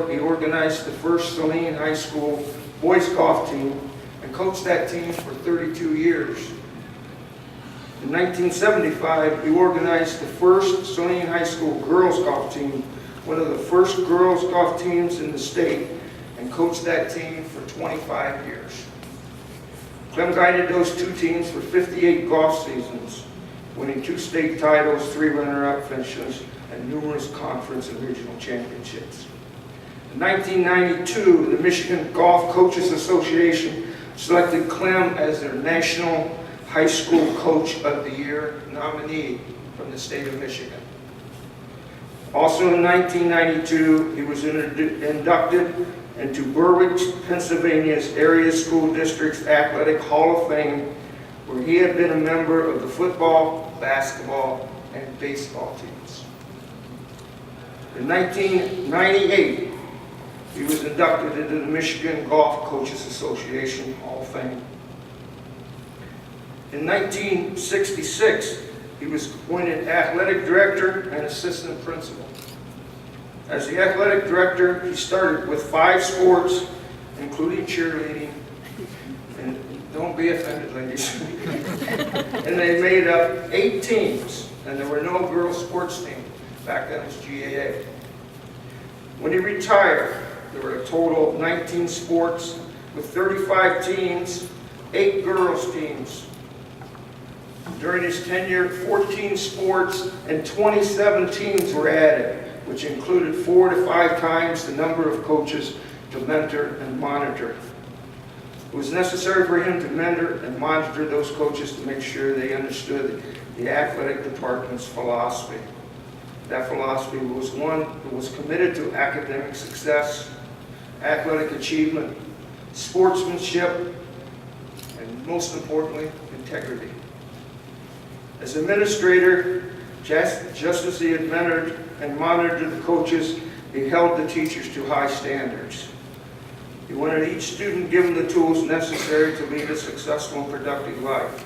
He organized the first Saline High School boys golf team and coached that team for 32 years. In 1975, he organized the first Saline High School girls golf team, one of the first girls golf teams in the state, and coached that team for 25 years. Clem guided those two teams for 58 golf seasons, winning 2 state titles, 3 runner-up finishes, and numerous conference and regional championships. In 1992, the Michigan Golf Coaches Association selected Clem as their National High School Coach of the Year nominee from the state of Michigan. Also in 1992, he was inducted into Berwick, Pennsylvania's Area School District's Athletic Hall of Fame, where he had been a member of the football, basketball, and baseball teams. In 1998, he was inducted into the Michigan Golf Coaches Association Hall of Fame. In 1966, he was appointed athletic director and assistant principal. As the athletic director, he started with 5 sports, including cheerleading, and don't be offended, ladies. And they made up 8 teams, and there were no girls sports teams. Back then it was GAA. When he retired, there were a total of 19 sports with 35 teams, 8 girls teams. During his tenure, 14 sports and 27 teams were added, which included 4 to 5 times the number of coaches to mentor and monitor. It was necessary for him to mentor and monitor those coaches to make sure they understood the athletic department's philosophy. That philosophy was one that was committed to academic success, athletic achievement, sportsmanship, and most importantly, integrity. As administrator, just as he had mentored and monitored the coaches, he held the teachers to high standards. He wanted each student given the tools necessary to lead a successful and productive life.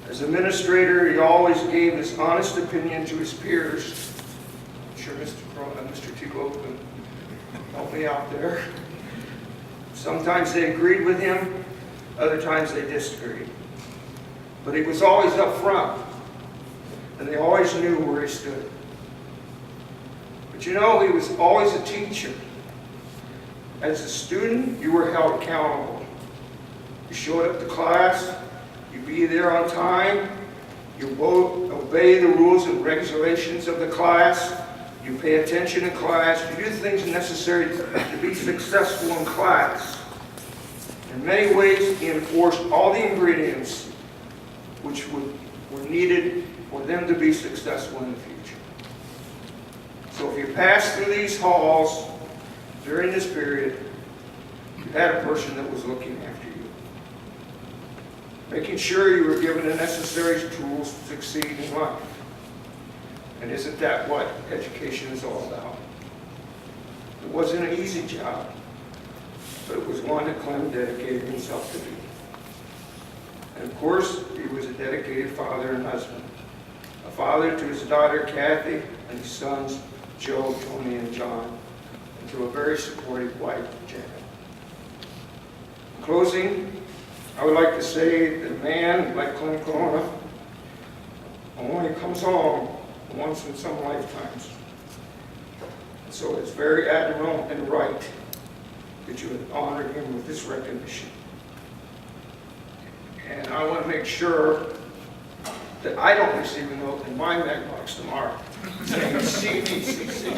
As administrator, he always gave his honest opinion to his peers. I'm sure Mr. T. Globe can help me out there. Sometimes they agreed with him, other times they disagreed. But he was always up front, and they always knew where he stood. But you know, he was always a teacher. As a student, you were held accountable. You showed up to class, you be there on time, you obey the rules and regulations of the class, you pay attention in class, you do things necessary to be successful in class. In many ways, he enforced all the ingredients which were needed for them to be successful in the future. So if you pass through these halls during this period, you had a person that was looking after you, making sure you were given the necessary tools to succeed in life. And isn't that what education is all about? It wasn't an easy job, but it was one that Clem dedicated himself to do. And of course, he was a dedicated father and husband. A father to his daughter, Kathy, and his sons, Joe, Tony, and John, and to a very supportive wife, Janet. In closing, I would like to say that a man like Clem Corona only comes along once in some lifetimes. And so it's very admirable and right that you have honored him with this recognition. And I want to make sure that I don't receive a note in my mailbox tomorrow saying CBCC.